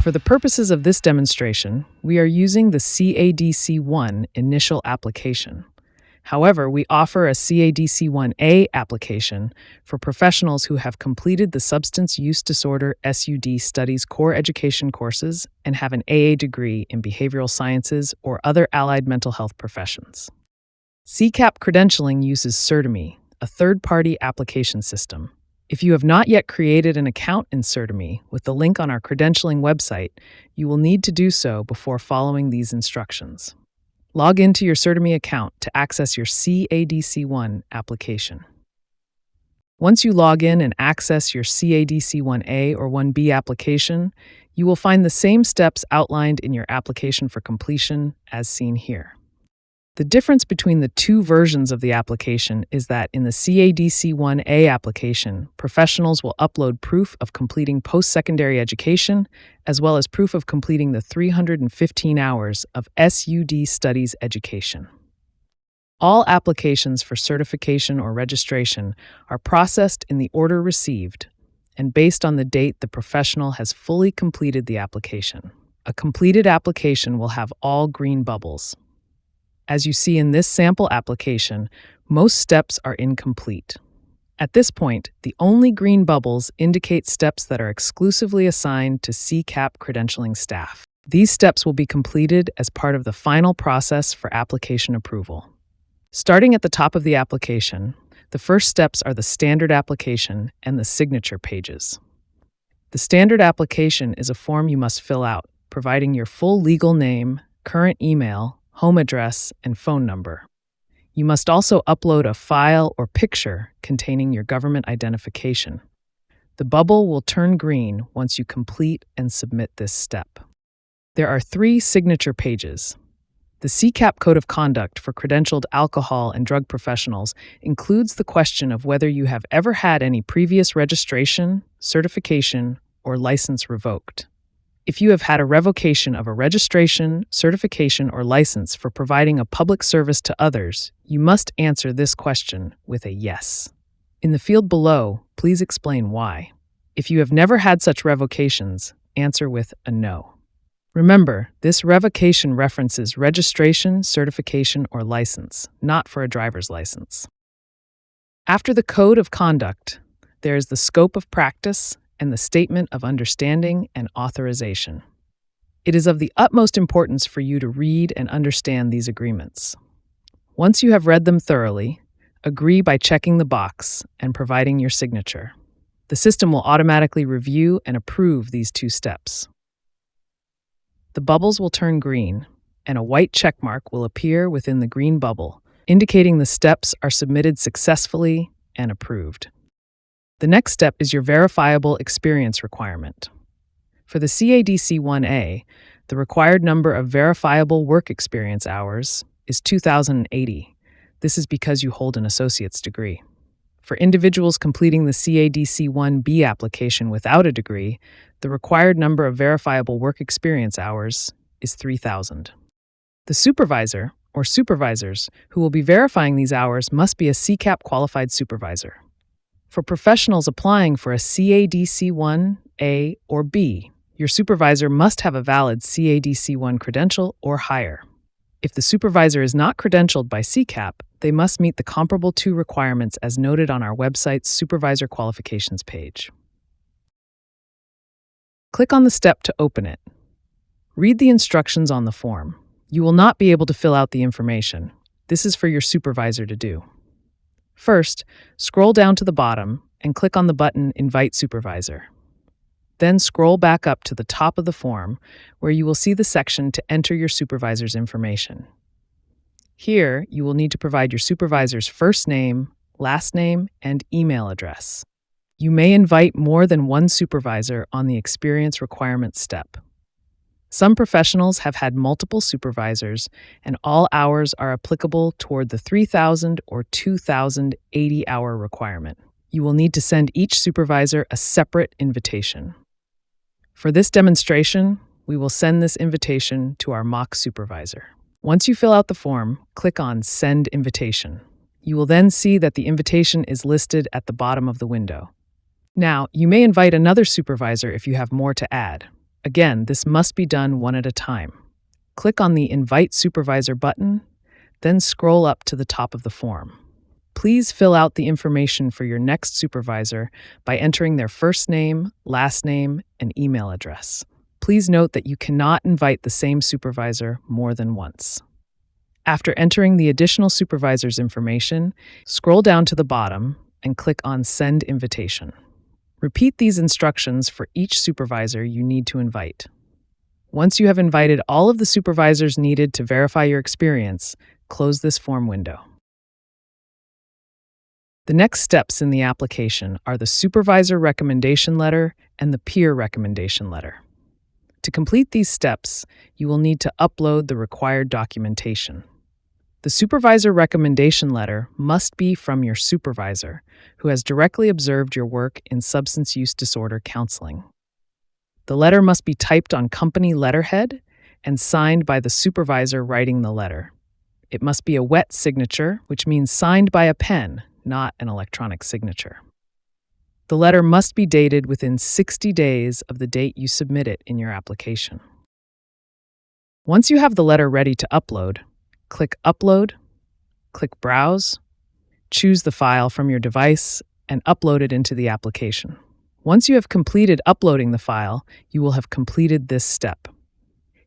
For the purposes of this demonstration, we are using the CADC1 initial application. However, we offer a CADC1A application for professionals who have completed the Substance Use Disorder (SUD) studies core education courses and have an AA degree in behavioral sciences or other allied mental health professions. CCAP credentialing uses Certimi, a third-party application system. If you have not yet created an account in Certimi with the link on our credentialing website, you will need to do so before following these instructions. Log into your Certimi account to access your CADC1 application. Once you log in and access your CADC1A or 1B application, you will find the same steps outlined in your application for completion as seen here. The difference between the two versions of the application is that in the CADC1A application, professionals will upload proof of completing post-secondary education, as well as proof of completing the 315 hours of SUD studies education. All applications for certification or registration are processed in the order received and based on the date the professional has fully completed the application. A completed application will have all green bubbles. As you see in this sample application, most steps are incomplete. At this point, the only green bubbles indicate steps that are exclusively assigned to CCAP credentialing staff. These steps will be completed as part of the final process for application approval. Starting at the top of the application, the first steps are the standard application and the signature pages. The standard application is a form you must fill out, providing your full legal name, current email, home address, and phone number. You must also upload a file or picture containing your government identification. The bubble will turn green once you complete and submit this step. There are 3 signature pages. The CCAP Code of Conduct for credentialed alcohol and drug professionals includes the question of whether you have ever had any previous registration, certification, or license revoked. If you have had a revocation of a registration, certification, or license for providing a public service to others, you must answer this question with a yes. In the field below, please explain why. If you have never had such revocations, answer with a no. Remember, this revocation references registration, certification, or license, not for a driver's license. After the Code of Conduct, there is the scope of practice and the Statement of Understanding and Authorization. It is of the utmost importance for you to read and understand these agreements. Once you have read them thoroughly, agree by checking the box and providing your signature. The system will automatically review and approve these 2 steps. The bubbles will turn green, and a white checkmark will appear within the green bubble, indicating the steps are submitted successfully and approved. The next step is your verifiable experience requirement. For the CADC1A, the required number of verifiable work experience hours is 2,080. This is because you hold an associate's degree. For individuals completing the CADC1B application without a degree, the required number of verifiable work experience hours is 3,000. The supervisor or supervisors who will be verifying these hours must be a CCAP qualified supervisor. For professionals applying for a CADC1A or B, your supervisor must have a valid CADC1 credential or higher. If the supervisor is not credentialed by CCAP, they must meet the comparable 2 requirements as noted on our website's Supervisor Qualifications page. Click on the step to open it. Read the instructions on the form. You will not be able to fill out the information. This is for your supervisor to do. First, scroll down to the bottom and click on the button Invite Supervisor. Then scroll back up to the top of the form where you will see the section to enter your supervisor's information. Here, you will need to provide your supervisor's first name, last name, and email address. You may invite more than one supervisor on the experience requirement step. Some professionals have had multiple supervisors, and all hours are applicable toward the 3,000 or 2,080 hour requirement. You will need to send each supervisor a separate invitation. For this demonstration, we will send this invitation to our mock supervisor. Once you fill out the form, click on Send Invitation. You will then see that the invitation is listed at the bottom of the window. Now, you may invite another supervisor if you have more to add. Again, this must be done one at a time. Click on the Invite Supervisor button, then scroll up to the top of the form. Please fill out the information for your next supervisor by entering their first name, last name, and email address. Please note that you cannot invite the same supervisor more than once. After entering the additional supervisor's information, scroll down to the bottom and click on Send Invitation. Repeat these instructions for each supervisor you need to invite. Once you have invited all of the supervisors needed to verify your experience, close this form window. The next steps in the application are the supervisor recommendation letter and the peer recommendation letter. To complete these steps, you will need to upload the required documentation. The supervisor recommendation letter must be from your supervisor, who has directly observed your work in substance use disorder counseling. The letter must be typed on company letterhead and signed by the supervisor writing the letter. It must be a wet signature, which means signed by a pen, not an electronic signature. The letter must be dated within 60 days of the date you submit it in your application. Once you have the letter ready to upload, click Upload, click Browse, choose the file from your device, and upload it into the application. Once you have completed uploading the file, you will have completed this step.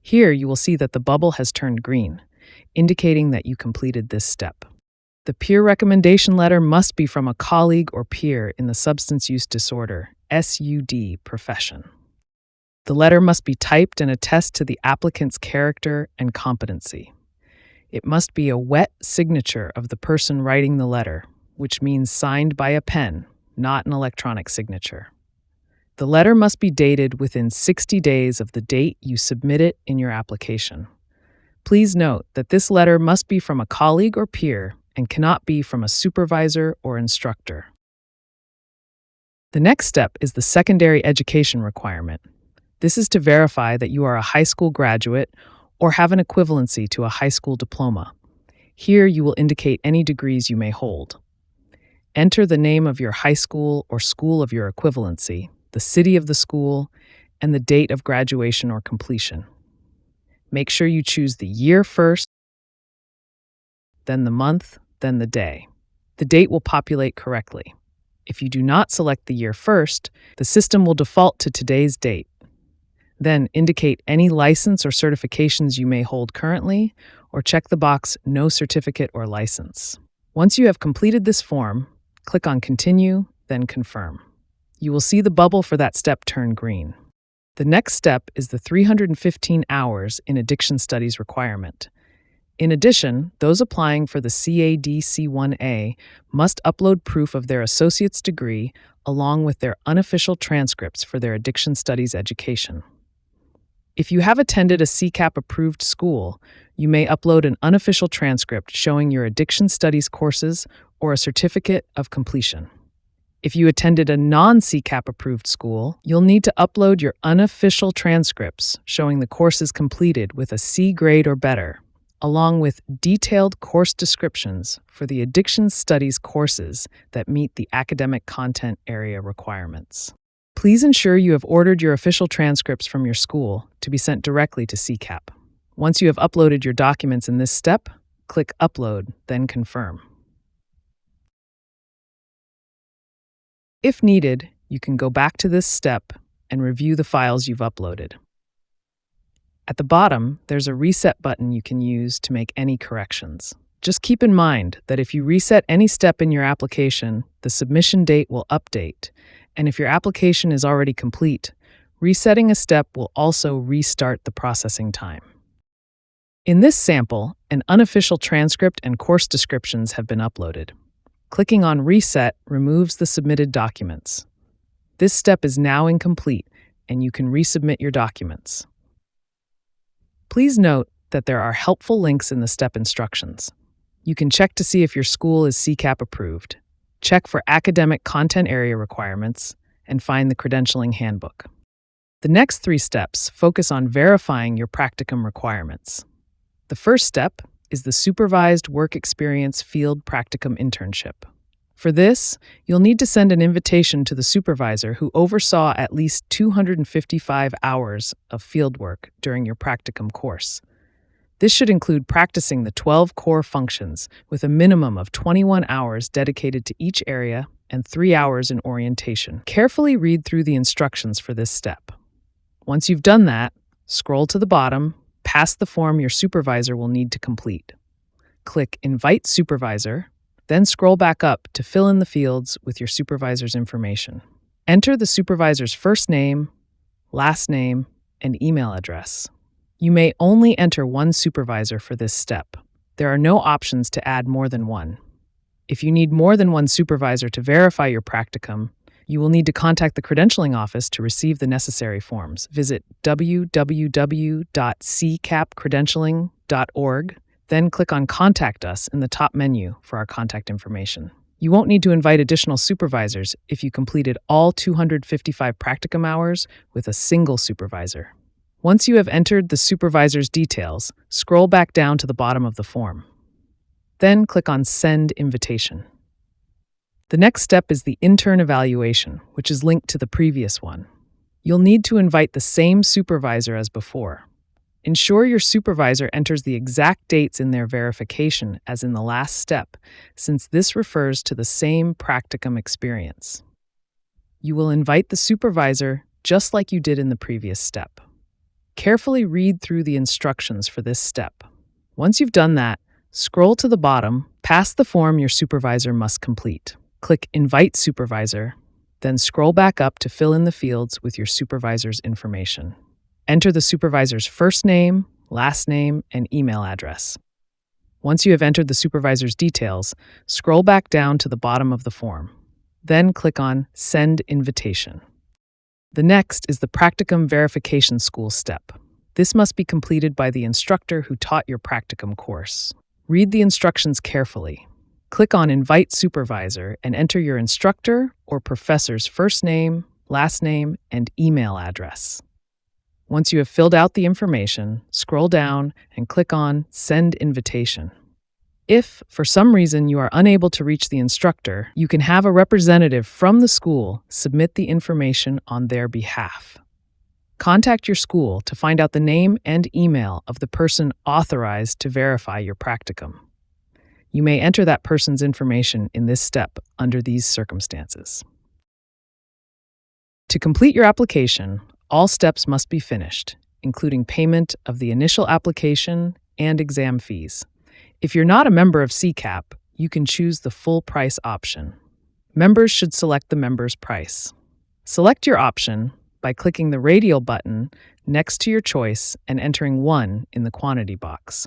Here you will see that the bubble has turned green, indicating that you completed this step. The peer recommendation letter must be from a colleague or peer in the substance use disorder (SUD) profession. The letter must be typed and attest to the applicant's character and competency. It must be a wet signature of the person writing the letter, which means signed by a pen, not an electronic signature. The letter must be dated within 60 days of the date you submit it in your application. Please note that this letter must be from a colleague or peer and cannot be from a supervisor or instructor. The next step is the secondary education requirement. This is to verify that you are a high school graduate or have an equivalency to a high school diploma. Here you will indicate any degrees you may hold. Enter the name of your high school or school of your equivalency, the city of the school, and the date of graduation or completion. Make sure you choose the year first, then the month, then the day. The date will populate correctly. If you do not select the year first, the system will default to today's date. Then indicate any license or certifications you may hold currently, or check the box No Certificate or License. Once you have completed this form, click on Continue, then Confirm. You will see the bubble for that step turn green. The next step is the 315 hours in addiction studies requirement. In addition, those applying for the CADC-1A must upload proof of their associate's degree along with their unofficial transcripts for their addiction studies education. If you have attended a CCAP-approved school, you may upload an unofficial transcript showing your addiction studies courses or a certificate of completion. If you attended a non-CCAP-approved school, you'll need to upload your unofficial transcripts showing the courses completed with a C grade or better, along with detailed course descriptions for the addiction studies courses that meet the academic content area requirements. Please ensure you have ordered your official transcripts from your school to be sent directly to CCAP. Once you have uploaded your documents in this step, click Upload, then Confirm. If needed, you can go back to this step and review the files you've uploaded. At the bottom, there's a reset button you can use to make any corrections. Just keep in mind that if you reset any step in your application, the submission date will update, and if your application is already complete, resetting a step will also restart the processing time. In this sample, an unofficial transcript and course descriptions have been uploaded. Clicking on Reset removes the submitted documents. This step is now incomplete, and you can resubmit your documents. Please note that there are helpful links in the step instructions. You can check to see if your school is CCAP approved, check for academic content area requirements, and find the credentialing handbook. The next 3 steps focus on verifying your practicum requirements. The first step is the Supervised Work Experience Field Practicum Internship. For this, you'll need to send an invitation to the supervisor who oversaw at least 255 hours of fieldwork during your practicum course. This should include practicing the 12 core functions with a minimum of 21 hours dedicated to each area and 3 hours in orientation. Carefully read through the instructions for this step. Once you've done that, scroll to the bottom, past the form your supervisor will need to complete. Click Invite Supervisor, then scroll back up to fill in the fields with your supervisor's information. Enter the supervisor's first name, last name, and email address. You may only enter one supervisor for this step. There are no options to add more than one. If you need more than one supervisor to verify your practicum, you will need to contact the credentialing office to receive the necessary forms. Visit www.ccapcredentialing.org, then click on Contact Us in the top menu for our contact information. You won't need to invite additional supervisors if you completed all 255 practicum hours with a single supervisor. Once you have entered the supervisor's details, scroll back down to the bottom of the form. Then click on Send Invitation. The next step is the intern evaluation, which is linked to the previous one. You'll need to invite the same supervisor as before. Ensure your supervisor enters the exact dates in their verification as in the last step, since this refers to the same practicum experience. You will invite the supervisor just like you did in the previous step. Carefully read through the instructions for this step. Once you've done that, scroll to the bottom, past the form your supervisor must complete. Click Invite Supervisor, then scroll back up to fill in the fields with your supervisor's information. Enter the supervisor's first name, last name, and email address. Once you have entered the supervisor's details, scroll back down to the bottom of the form. Then click on Send Invitation. The next is the Practicum Verification School step. This must be completed by the instructor who taught your practicum course. Read the instructions carefully. Click on Invite Supervisor and enter your instructor or professor's first name, last name, and email address. Once you have filled out the information, scroll down and click on Send Invitation. If, for some reason, you are unable to reach the instructor, you can have a representative from the school submit the information on their behalf. Contact your school to find out the name and email of the person authorized to verify your practicum. You may enter that person's information in this step under these circumstances. To complete your application, all steps must be finished, including payment of the initial application and exam fees. If you're not a member of CCAP, you can choose the full price option. Members should select the member's price. Select your option by clicking the radial button next to your choice and entering 1 in the quantity box.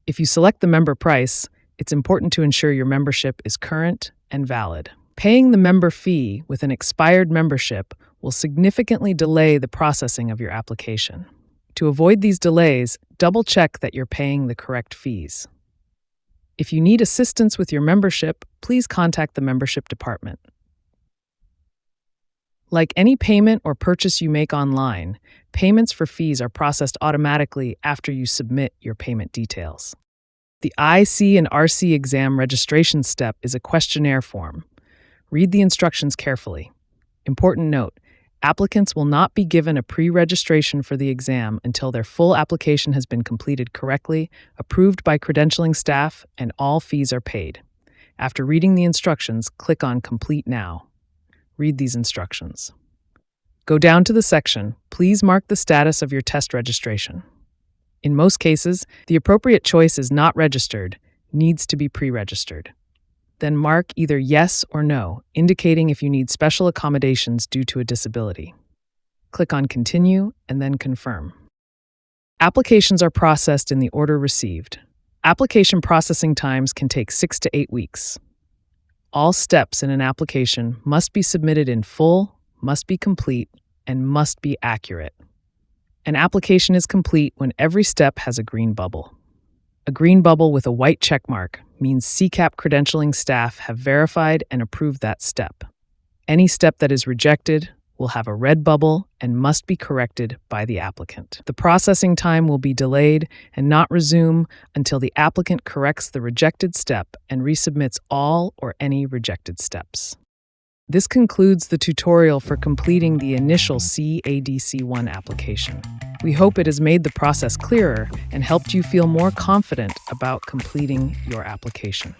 If you select the member price, it's important to ensure your membership is current and valid. Paying the member fee with an expired membership will significantly delay the processing of your application. To avoid these delays, double-check that you're paying the correct fees. If you need assistance with your membership, please contact the membership department. Like any payment or purchase you make online, payments for fees are processed automatically after you submit your payment details. The IC and RC exam registration step is a questionnaire form. Read the instructions carefully. Important note: applicants will not be given a pre-registration for the exam until their full application has been completed correctly, approved by credentialing staff, and all fees are paid. After reading the instructions, click on Complete Now. Read these instructions. Go down to the section, Please mark the status of your test registration. In most cases, the appropriate choice is not registered, needs to be pre-registered. Then mark either yes or no, indicating if you need special accommodations due to a disability. Click on Continue and then Confirm. Applications are processed in the order received. Application processing times can take 6 to 8 weeks. All steps in an application must be submitted in full, must be complete, and must be accurate. An application is complete when every step has a green bubble. A green bubble with a white check mark means CCAP credentialing staff have verified and approved that step. Any step that is rejected will have a red bubble and must be corrected by the applicant. The processing time will be delayed and not resume until the applicant corrects the rejected step and resubmits all or any rejected steps. This concludes the tutorial for completing the initial CADC1 application. We hope it has made the process clearer and helped you feel more confident about completing your application.